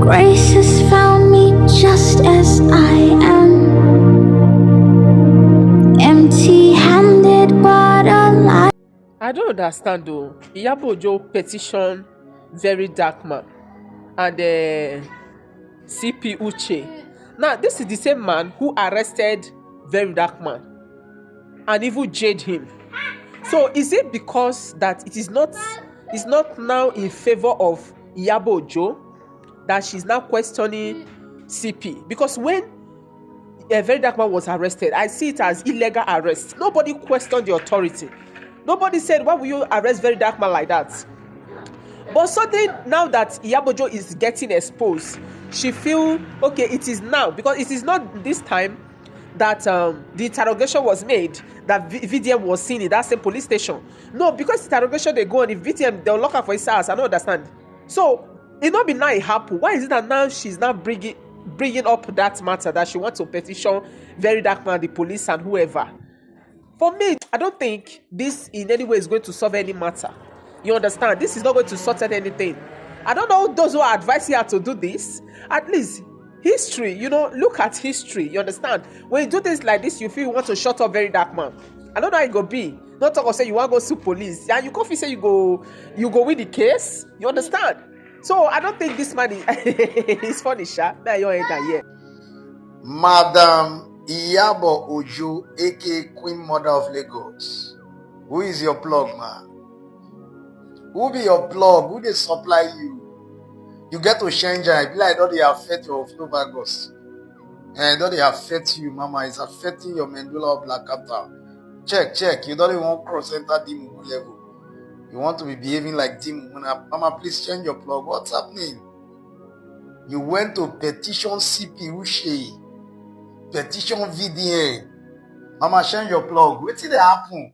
Grace has found me just as I am, empty-handed but alive. I don't understand though. Iyabo Ojo petition Verydarkman and CP Uche. Now, this is the same man who arrested Verydarkman and even jailed him. So, is it because that it's not now in favor of Iyabo Ojo that she's now questioning CP? Because when Verydarkman was arrested, I see it as illegal arrest. Nobody questioned the authority. Nobody said, why will you arrest Verydarkman like that? But suddenly, now that Iyabo Ojo is getting exposed, she feel okay, it is now, because it is not this time that the interrogation was made that VDM was seen in that same police station. No, because interrogation they go on, if VDM they'll lock her for his house. I don't understand. So it not be now it happen. Why is it that now she's now bringing up that matter that she wants to petition Verydarkman, the police and whoever? For me, I don't think this in any way is going to solve any matter. You understand? This is not going to sort out anything. I don't know those who are advising her to do this. At least history, look at history. You understand? When you do things like this, you feel you want to shut up Verydarkman. I don't know how it go be. Not talk or say you want to go sue police. Yeah, you can't say you go win the case. You understand? So I don't think this man is funny, sha. Madam Iyabo Ojo, aka Queen Mother of Lagos. Who is your plug, man? Who be your plug? Who they supply you? You get to change and be like, don't they affect your flow August? And don't they affect you, mama? It's affecting your medulla oblongata. Check. You don't even want to cross enter Dimu level. You want to be behaving like Dimu. Mama, please change your plug. What's happening? You went to petition CP Uche, petition VDM. Mama, change your plug. What did happen?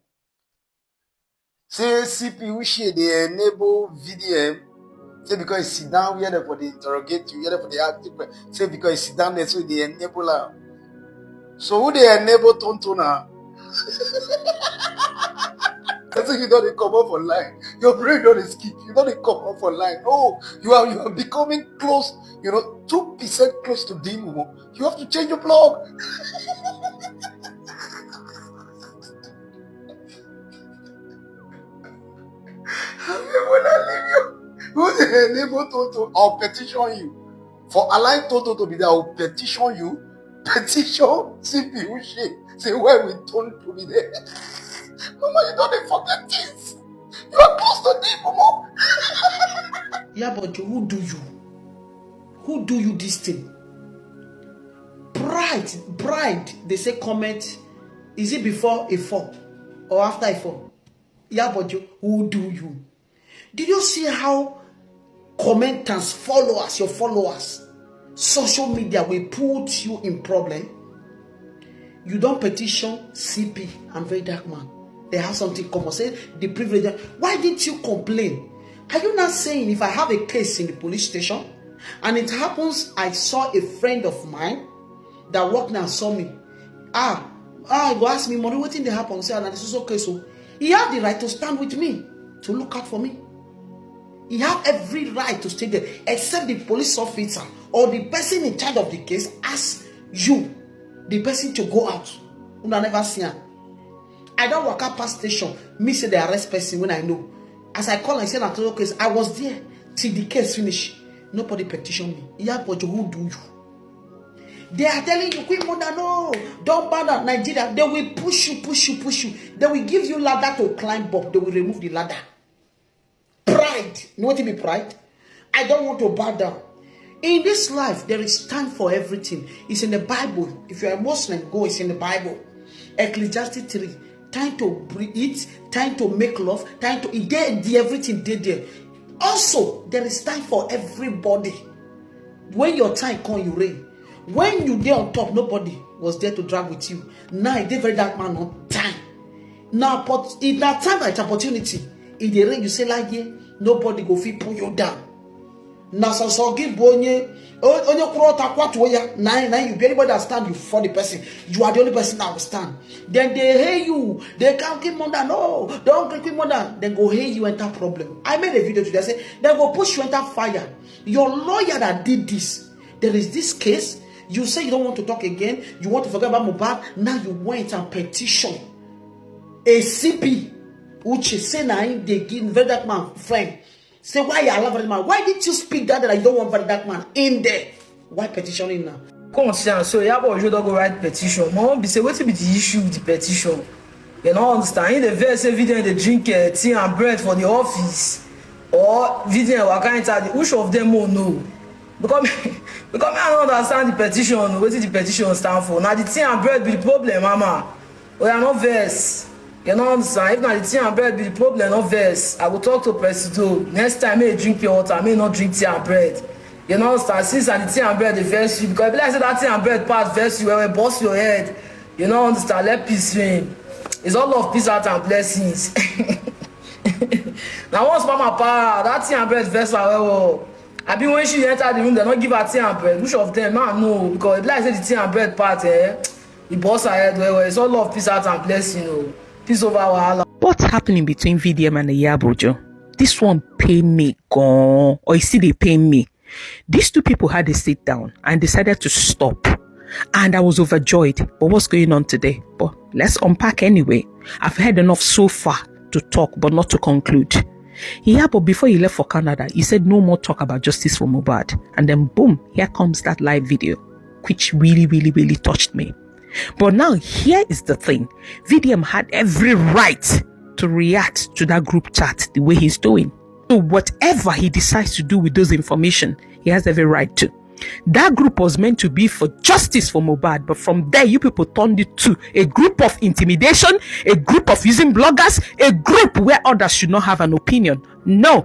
Say CP Uche, they enable VDM. Say because he sit down here for the interrogate you, here for the active. Say because he sit down there, so they enable her. So who they enable Tontona? I think you don't come up online. Your brain don't skip. You don't come up online. No, you are becoming close. 2% close to Dimo. You have to change your plug. When I leave you, who they enable Toto? I'll petition you. For allowing Toto to be there, I'll petition you. Petition CP Uche. Say where we told to be there. Mama, you don't forget this. You are close to them, Mama. Yeah, but who do you? Who do you this thing? Pride. They say comment. Is it before a fall or after a fall? Yeah, but who do you? Did you see how commenters, your followers, social media will put you in problem? You don't petition CP and Verydarkman. They have something common. Say the privilege. Why didn't you complain? Are you not saying if I have a case in the police station and it happens I saw a friend of mine that worked there and saw me. He go ask me, money, what thing they happen? Say, this is okay. So he have the right to stand with me, to look out for me. He have every right to stay there, except the police officer or the person in charge of the case asks you, the person, to go out. Una never see him. I don't walk up past station. Me say they arrest person when I know. As I call and say na total case, I was there till the case finish. Nobody petition me. Iyabo Ojo, who do you? They are telling you, Queen Mother, no, don't bother Nigeria. They will push you. They will give you ladder to climb up. They will remove the ladder. Pride. You know what it be pride? I don't want to bow down. In this life, there is time for everything. It's in the Bible. If you are a Muslim, go. It's in the Bible. Ecclesiastes 3. Time to eat, time to make love, time to eat. Everything did there. Also, there is time for everybody. When your time comes, you reign. When you there on top, nobody was there to drag with you. Now, it is Verydarkman on time. Now, but in that time, it's opportunity. In the rain, you say like, yeah, nobody go fit pull you down. Na so give onye kurota kwatu ya na you be anybody that stand you for the person. You are the only person that will stand. Then they hate you. They can't keep more than no. Don't keep more than. Then go hate you enter problem. I made a video today. I say they go push you enter fire. Your lawyer that did this. There is this case. You say you don't want to talk again. You want to forget about Mohbad. Now you went and petition a CP. Uche say na him they give Verydarkman friend. Say why you allow Verydarkman? Why did you speak that you don't want Verydarkman in there? Why petitioning now? Concern, so Iyabo Ojo don't go write petition. Mom be say what be the issue with the petition? You don't understand. In the verse VDM they drink tea and bread for the office, or VDM waka enter the which of them won't know? Because I don't understand the petition. What did the petition stand for? Now the tea and bread be the problem, mama. We are not verse. You know what I'm saying? If not the tea and bread be the problem, not verse. I will talk to Presido. Next time, may drink pure water, I may not drink tea and bread. You know what I'm saying? Since the tea and bread, they verse you. Because if I say that tea and bread part verse you, where we bust your head. You know what I'm saying? Let peace reign. It's all of peace out and blessings. Now once mama power, that tea and bread verse well. I mean when she enter the room, they don't give her tea and bread. Which of them? I know. Because if I say the tea and bread part, it bust her head well. It's all of peace out and blessings, you know. What's happening between VDM and Iyabo Ojo? This one pay me gone, or you see they pay me. These two people had a sit down and decided to stop. And I was overjoyed. But what's going on today? But let's unpack anyway. I've heard enough so far to talk, but not to conclude. Iyabo, before he left for Canada, he said no more talk about justice for Mohbad. And then boom, here comes that live video, which really touched me. But now here is the thing. VDM had every right to react to that group chat the way he's doing. So whatever he decides to do with those information, he has every right to. That group was meant to be for justice for Mohbad, but from there you people turned it to a group of intimidation, a group of using bloggers, a group where others should not have an opinion. No.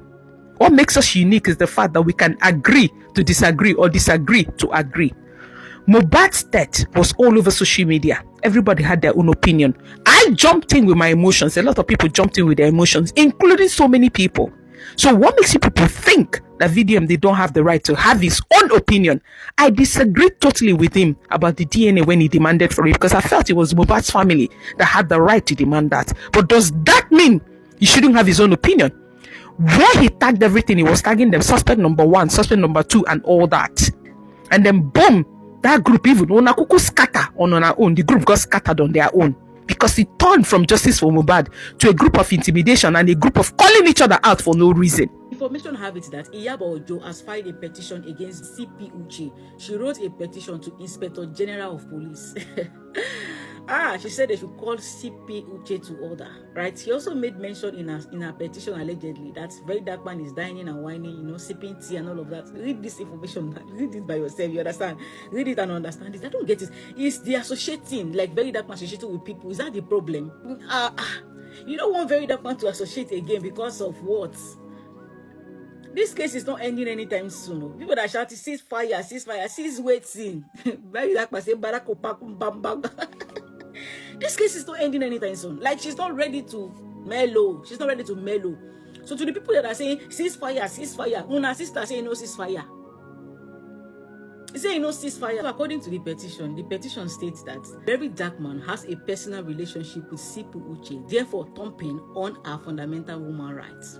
What makes us unique is the fact that we can agree to disagree or disagree to agree. Mohbad's death was all over social media. Everybody had their own opinion. I jumped in with my emotions. A lot of people jumped in with their emotions, including so many people. So what makes you people think that VDM, they don't have the right to have his own opinion? I disagreed totally with him about the DNA when he demanded for it, because I felt it was Mohbad's family that had the right to demand that. But does that mean he shouldn't have his own opinion? Where he tagged everything, he was tagging them suspect number 1, suspect number 2, and all that. And then boom, that group, even Onakuku scatter on our own. The group got scattered on their own because it turned from justice for Mohbad to a group of intimidation and a group of calling each other out for no reason. Information have it that Iyabo Ojo has filed a petition against CP Uche. She wrote a petition to Inspector General of Police. She said they should call CP Uche to order, right? She also made mention in her petition allegedly that Verydarkman is dining and whining, sipping tea and all of that. Read this information, read it by yourself, you understand? Read it and understand it. I don't get it. It's the associating, like Verydarkman associating with people. Is that the problem? You don't want Verydarkman to associate again because of what? This case is not ending anytime soon. People that shouting, ceasefire, cease waiting. Verydarkman say, bam. This case is not ending anytime soon. Like, she's not ready to mellow. So to the people that are saying, ceasefire, Una sister saying no ceasefire. He saying no ceasefire. So according to the petition states that Verydarkman has a personal relationship with CP Uche, therefore thumping on our fundamental human rights.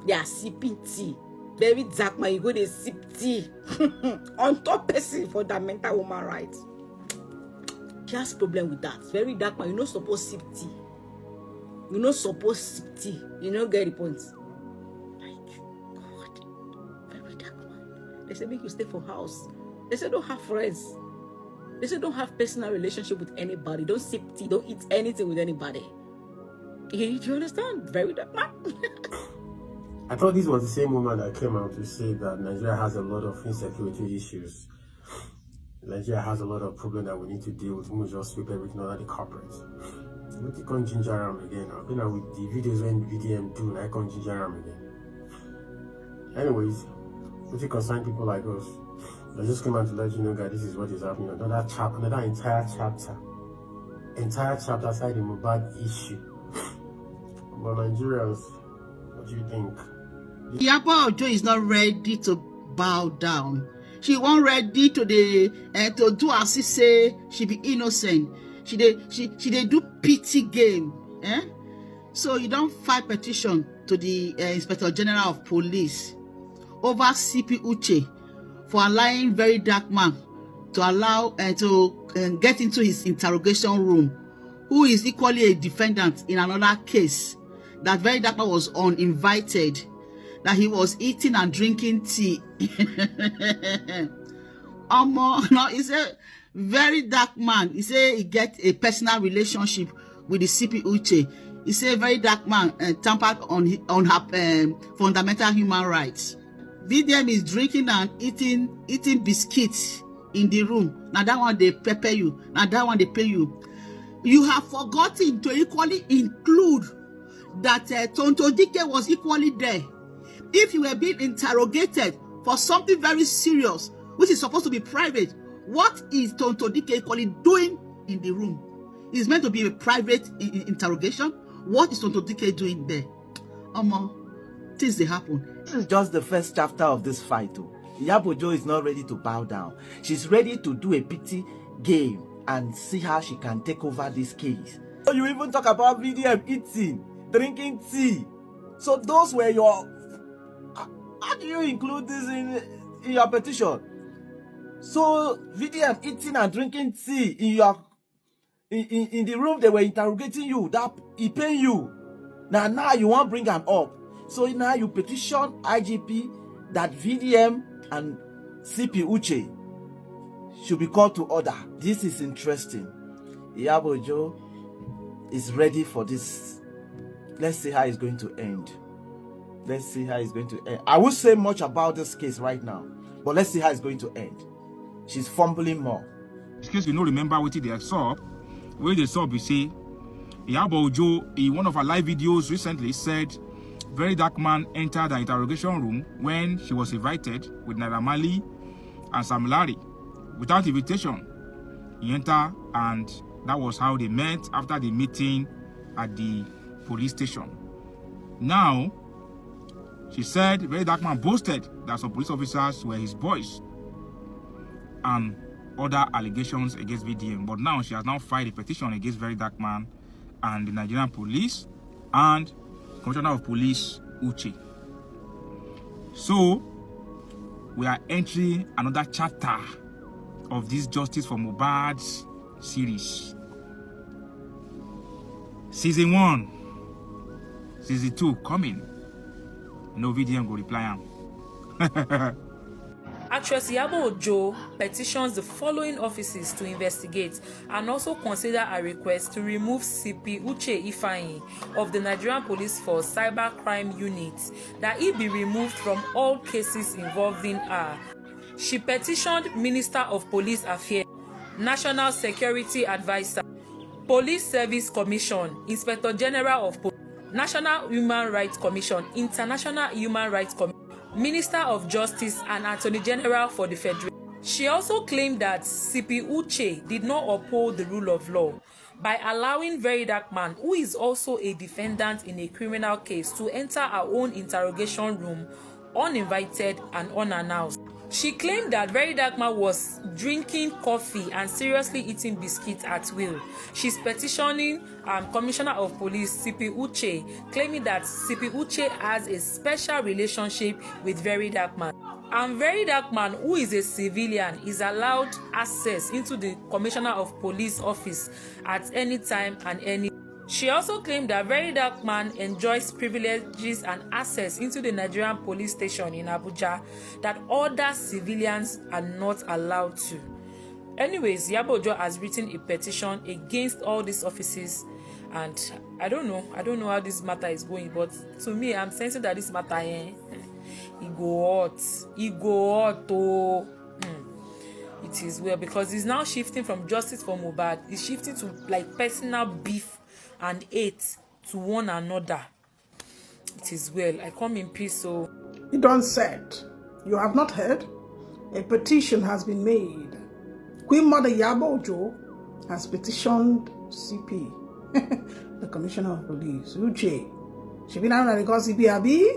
They are sipping tea. Verydarkman, you go to sip tea on top person fundamental human rights. She has problem with that. Verydarkman, you're not supposed to sip tea. You're not supposed to sip tea. You don't get the point. Like, God. Verydarkman. They say make you stay for house. They say don't have friends. They say don't have personal relationship with anybody. Don't sip tea. Don't eat anything with anybody. Do you understand? Verydarkman. I thought this was the same woman that came out to say that Nigeria has a lot of insecurity issues. Nigeria has a lot of problems that we need to deal with. We must just sweep everything under the carpet. We can't ginger around again. I've been out with the videos when VDM do, and I can't ginger around again. Anyways, if you concern people like us, I just came out to let you know, guys, this is what is happening. Another entire chapter aside the Mohbad issue. But Nigerians, what do you think? Iyabo Ojo is not ready to bow down. She won't ready to do as she say she be innocent. She dey do pity game. So you don't file petition to the Inspector General of Police over CP Uche for allowing Verydarkman to allow to get into his interrogation room, who is equally a defendant in another case that Verydarkman was uninvited, that he was eating and drinking tea. No, he said Verydarkman. He said he get a personal relationship with the CP Uche. He said Verydarkman tampered on her fundamental human rights. VDM is drinking and eating biscuits in the room. Now that one they pepper you. Now that one they pay you. You have forgotten to equally include that Tonto Dike was equally there. If you were being interrogated for something very serious, which is supposed to be private, what is Tonto Dike equally doing in the room? It's meant to be a private interrogation. What is Tonto Dike doing there? Things they happen. This is just the first chapter of this fight. Iyabo Ojo is not ready to bow down. She's ready to do a pity game and see how she can take over this case. So you even talk about VDM eating, drinking tea. So those were your... How do you include this in your petition? So VDM eating and drinking tea in your in the room they were interrogating you, that he pay you. Now you want to bring them up. So now you petition IGP that VDM and CP Uche should be called to order. This is interesting. Iyabo Ojo is ready for this. Let's see how it's going to end. Let's see how it's going to end. I won't say much about this case right now, but let's see how it's going to end. She's fumbling more. In case you don't remember what they saw, where they saw, we say, Iyabo Ojo, in one of her live videos recently, said Verydarkman entered the interrogation room when she was invited with Naira Marley and Sam Larry. Without invitation, he entered, and that was how they met after the meeting at the police station. Now, she said Verydarkman boasted that some police officers were his boys and other allegations against VDM. But now she has now filed a petition against Verydarkman and the Nigerian police and Commissioner of Police Uche. So we are entering another chapter of this Justice for Mohbad's series. Season 1, Season 2 coming. No VDM go reply am. Actress Iyabo Ojo petitions the following offices to investigate and also consider a request to remove CP Uche Ifeanyi of the Nigerian Police Force Cybercrime Unit, that he be removed from all cases involving her. She petitioned Minister of Police Affairs, National Security Advisor, Police Service Commission, Inspector General of Police, National Human Rights Commission, International Human Rights Commission, Minister of Justice and Attorney General for the Federation. She also claimed that CP Uche did not uphold the rule of law by allowing Verydarkman, who is also a defendant in a criminal case, to enter her own interrogation room uninvited and unannounced. She claimed that Verydarkman was drinking coffee and seriously eating biscuits at will. She's petitioning Commissioner of Police CP Uche, claiming that CP Uche has a special relationship with Verydarkman. And Verydarkman, who is a civilian, is allowed access into the Commissioner of Police office at any time and any. She also claimed that Verydarkman enjoys privileges and access into the Nigerian police station in Abuja that other civilians are not allowed to. Anyways, Iyabo Ojo has written a petition against all these offices, and I don't know how this matter is going, but to me, I'm sensing that this matter, it go hot, oh. It is well, because it's now shifting from justice for Mohbad. It's shifting to like personal beef and hate to one another. It is well. I come in peace. So it done said, you have not heard, a petition has been made. Queen Mother Iyabo Ojo has petitioned CP, the Commissioner of Police, Uche. She been out because CP Abi.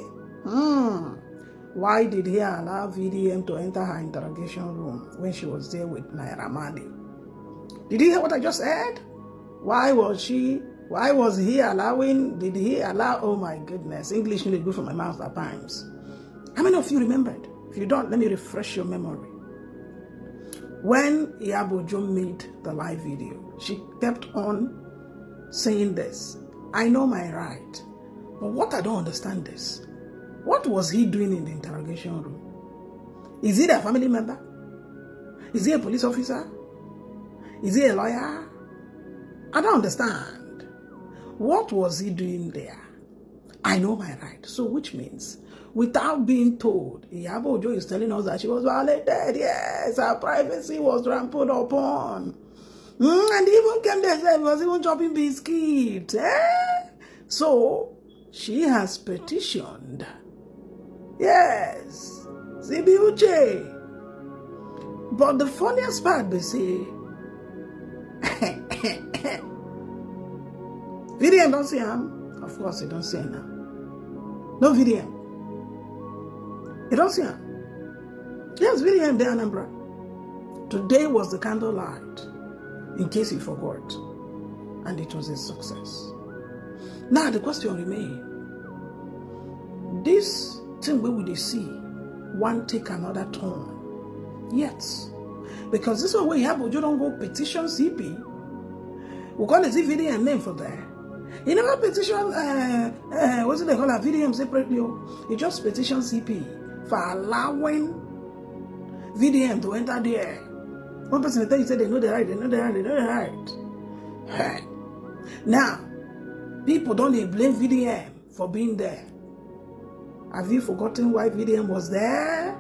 Why did he allow VDM to enter her interrogation room when she was there with Naira Marley? Did you hear what I just said? Why was he allowing, did he allow, oh my goodness, English really good from my mouth at times. How many of you remembered? If you don't, let me refresh your memory. When Iyabo Ojo made the live video, she kept on saying this, I know my right. But what I don't understand is, what was he doing in the interrogation room? Is he a family member? Is he a police officer? Is he a lawyer? I don't understand. What was he doing there? I know my right. So which means, without being told, Iyabo Ojo is telling us that she was violated. Yes, her privacy was trampled upon. And he even came there and said he was even chopping biscuits. So, she has petitioned. Yes, Uche. But the funniest part, they say, VDM don't see him. Of course, he don't see him now. No VDM. You don't see him. Yes, VDM there, Anambra. Today was the candlelight, in case you forgot. And it was a success. Now the question remains. This thing we will see one take another turn. Yes. Because this is where Iyabo Ojo don't go petition CP. We call it VDM name for that. He never petition what's it they call a VDM separately. He just petition CP for allowing VDM to enter there. One person will tell you, say they know the right, they know the right, they know the right. Now, people don't blame VDM for being there. Have you forgotten why VDM was there?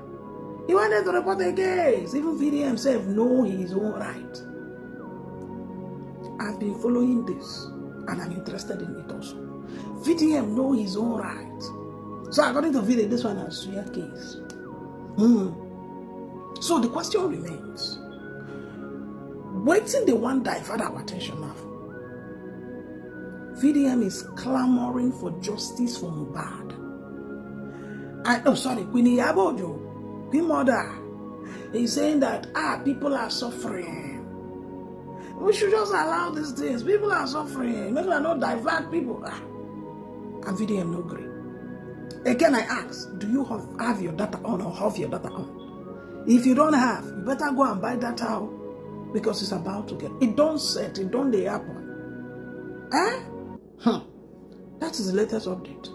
He wanted to report a case. Even VDM himself knows his own right. I've been following this and I'm interested in it also. VDM knows his own right. So according to VDM, this one has a case. So the question remains, waiting the one divert our attention now. VDM is clamoring for justice for Mohbad. Queen Iyabo Ojo, Queen Mother, is saying that people are suffering. We should just allow these things. People are suffering. Maybe I not divert people. And VDM no agree. Again, I ask, do you have your data on or have your data on? If you don't have, you better go and buy data out because it's about to get. It don't set. It don't they happen. That is the latest update.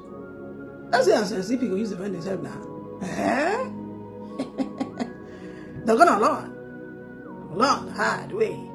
That's the answer. See people use the defend themselves now. They're gonna learn hard way.